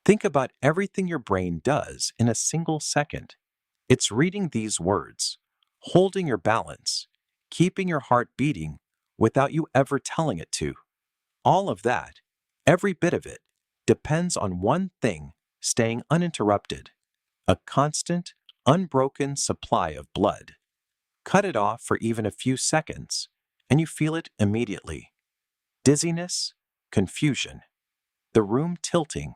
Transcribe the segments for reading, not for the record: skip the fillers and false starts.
Think about everything your brain does in a single second. It's reading these words, holding your balance, keeping your heart beating without you ever telling it to. All of that, every bit of it, depends on one thing staying uninterrupted: a constant, unbroken supply of blood. Cut it off for even a few seconds, and you feel it immediately. Dizziness, confusion, the room tilting.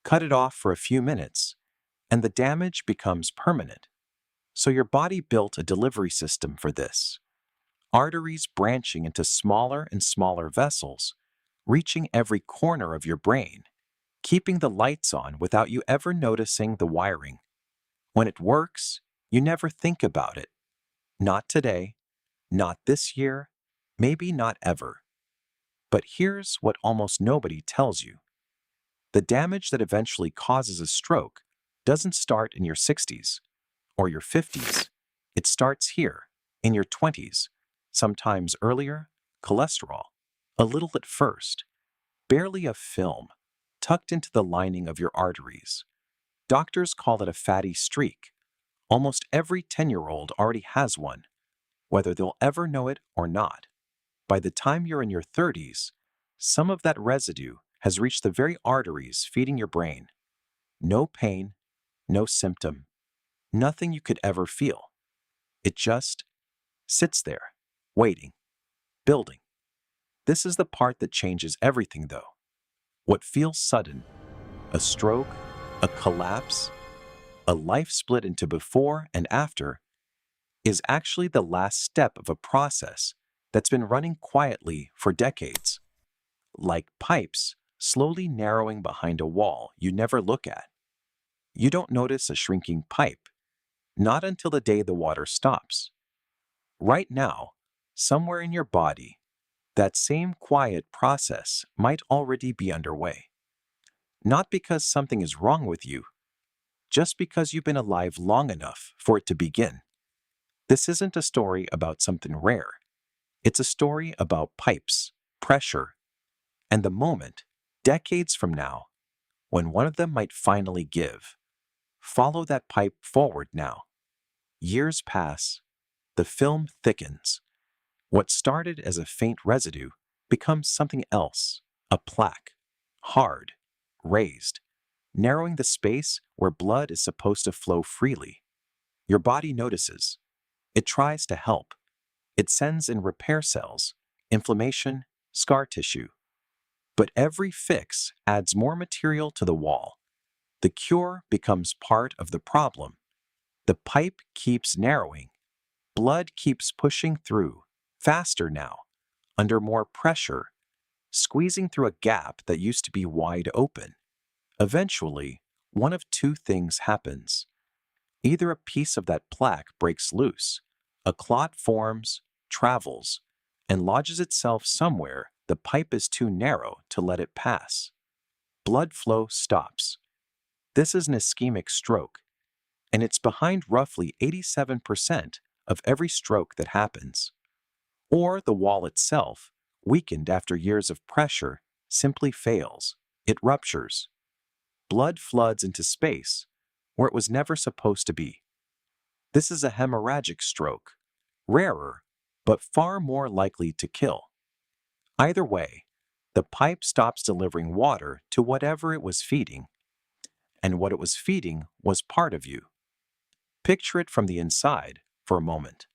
Cut it off for a few minutes, and the damage becomes permanent. So your body built a delivery system for this. Arteries branching into smaller and smaller vessels, reaching every corner of your brain, keeping the lights on without you ever noticing the wiring. When it works, you never think about it. Not today, not this year, maybe not ever. But here's what almost nobody tells you. The damage that eventually causes a stroke doesn't start in your 60s or your 50s. It starts here, in your 20s, sometimes earlier. Cholesterol, a little at first, barely a film, tucked into the lining of your arteries. Doctors call it a fatty streak. Almost every 10-year-old already has one, whether they'll ever know it or not. By the time you're in your 30s, some of that residue has reached the very arteries feeding your brain. No pain, no symptom, nothing you could ever feel. It just sits there, waiting, building. This is the part that changes everything, though. What feels sudden, a stroke, a collapse, a life split into before and after, is actually the last step of a process that's been running quietly for decades. Like pipes slowly narrowing behind a wall you never look at. You don't notice a shrinking pipe, not until the day the water stops. Right now, somewhere in your body, that same quiet process might already be underway. Not because something is wrong with you, just because you've been alive long enough for it to begin. This isn't a story about something rare. It's a story about pipes, pressure, and the moment, decades from now, when one of them might finally give. Follow that pipe forward now. Years pass, the film thickens. What started as a faint residue becomes something else, a plaque, hard, raised, narrowing the space where blood is supposed to flow freely. Your body notices. It tries to help. It sends in repair cells, inflammation, scar tissue. But every fix adds more material to the wall. The cure becomes part of the problem. The pipe keeps narrowing. Blood keeps pushing through, faster now, under more pressure, squeezing through a gap that used to be wide open. Eventually, one of two things happens. Either a piece of that plaque breaks loose, a clot forms, travels, and lodges itself somewhere the pipe is too narrow to let it pass. Blood flow stops. This is an ischemic stroke, and it's behind roughly 87% of every stroke that happens. Or the wall itself, weakened after years of pressure, simply fails. It ruptures. Blood floods into space where it was never supposed to be. This is a hemorrhagic stroke, rarer, but far more likely to kill. Either way, the pipe stops delivering water to whatever it was feeding, and what it was feeding was part of you. Picture it from the inside for a moment.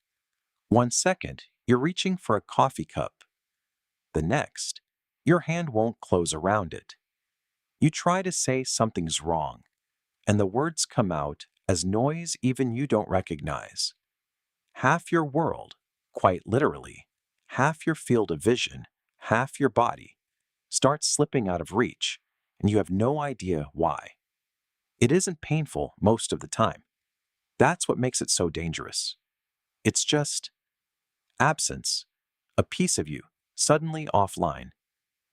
1 second, you're reaching for a coffee cup. The next, your hand won't close around it. You try to say something's wrong, and the words come out as noise even you don't recognize. Half your world, quite literally, half your field of vision, half your body, starts slipping out of reach, and you have no idea why. It isn't painful most of the time. That's what makes it so dangerous. It's just absence, a piece of you, suddenly offline.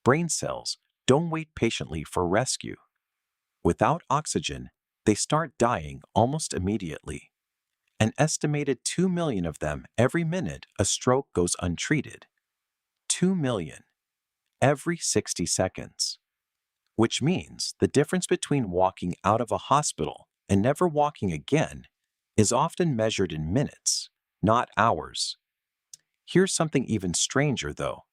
Brain cells don't wait patiently for rescue. Without oxygen, they start dying almost immediately. An estimated 2 million of them every minute a stroke goes untreated. 2 million every 60 seconds. which means the difference between walking out of a hospital and never walking again is often measured in minutes, not hours. Here's something even stranger, though.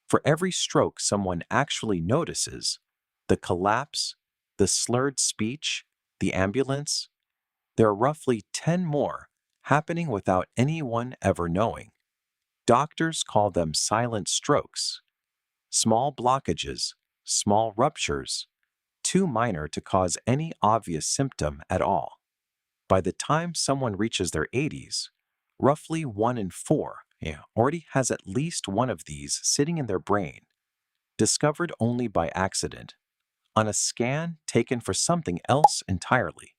For every stroke someone actually notices, the collapse, the slurred speech, the ambulance, there are roughly 10 more happening without anyone ever knowing. Doctors call them silent strokes, small blockages, small ruptures, too minor to cause any obvious symptom at all. By the time someone reaches their 80s, roughly 1 in 4 already has at least one of these sitting in their brain, discovered only by accident, on a scan taken for something else entirely.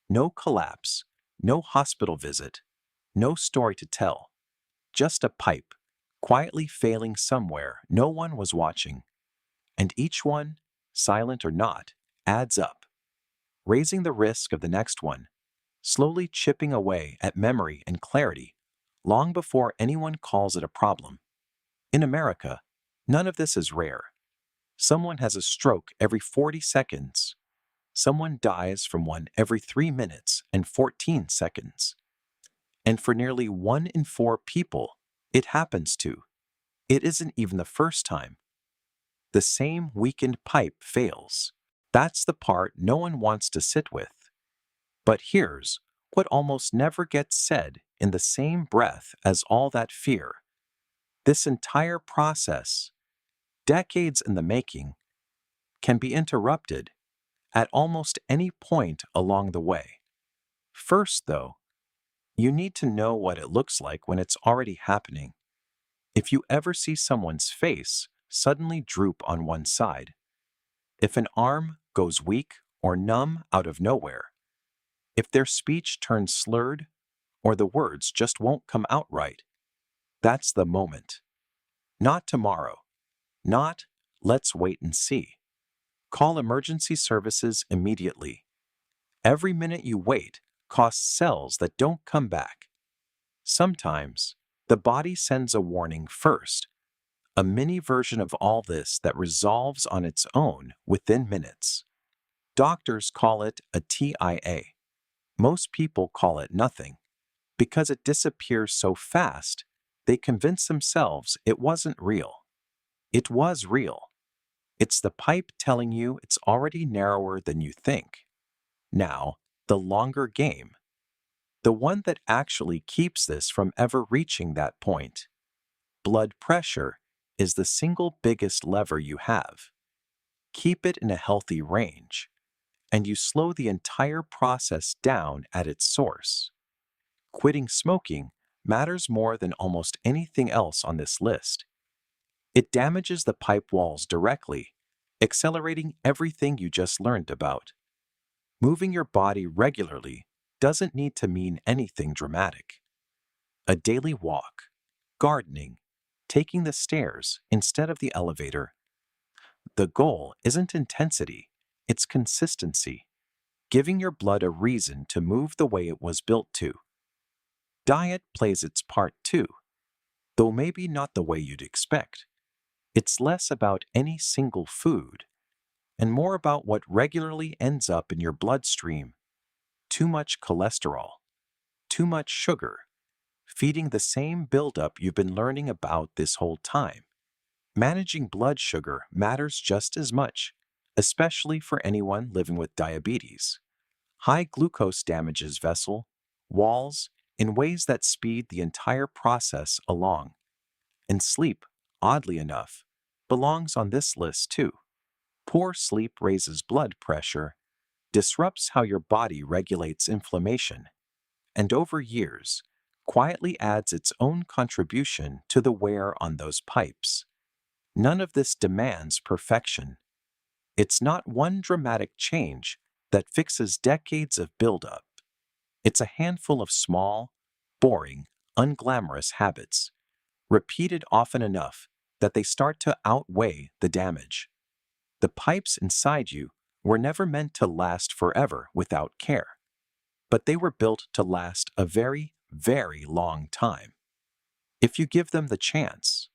No collapse, no hospital visit, no story to tell, just a pipe, quietly failing somewhere no one was watching. And each one, silent or not, adds up, raising the risk of the next one, slowly chipping away at memory and clarity long before anyone calls it a problem. In America, none of this is rare. Someone has a stroke every 40 seconds. Someone dies from one every 3 minutes and 14 seconds. And for nearly 1 in 4 people, it happens to. It isn't even the first time. The same weakened pipe fails. That's the part no one wants to sit with. But here's what almost never gets said in the same breath as all that fear. This entire process, decades in the making, can be interrupted at almost any point along the way. First, though, you need to know what it looks like when it's already happening. If you ever see someone's face suddenly droop on one side, if an arm goes weak or numb out of nowhere, if their speech turns slurred or the words just won't come out right, that's the moment. Not tomorrow. Not, let's wait and see. Call emergency services immediately. Every minute you wait costs cells that don't come back. Sometimes, the body sends a warning first, a mini version of all this that resolves on its own within minutes. Doctors call it a TIA. Most people call it nothing. Because it disappears so fast, they convince themselves it wasn't real. It was real. It's the pipe telling you it's already narrower than you think. Now, the longer game. The one that actually keeps this from ever reaching that point. Blood pressure is the single biggest lever you have. Keep it in a healthy range, and you slow the entire process down at its source. Quitting smoking matters more than almost anything else on this list. It damages the pipe walls directly, accelerating everything you just learned about. Moving your body regularly doesn't need to mean anything dramatic. A daily walk, gardening, taking the stairs instead of the elevator. The goal isn't intensity, it's consistency, giving your blood a reason to move the way it was built to. Diet plays its part too, though maybe not the way you'd expect. It's less about any single food and more about what regularly ends up in your bloodstream. Too much cholesterol, too much sugar, feeding the same buildup you've been learning about this whole time. Managing blood sugar matters just as much, especially for anyone living with diabetes. High glucose damages vessel walls in ways that speed the entire process along. And sleep, oddly enough, belongs on this list too. Poor sleep raises blood pressure, disrupts how your body regulates inflammation, and over years, quietly adds its own contribution to the wear on those pipes. None of this demands perfection. It's not one dramatic change that fixes decades of buildup. It's a handful of small, boring, unglamorous habits, repeated often enough that they start to outweigh the damage. The pipes inside you were never meant to last forever without care, but they were built to last a very, very long time, if you give them the chance.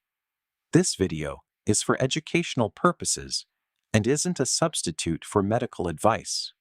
This video is for educational purposes and isn't a substitute for medical advice.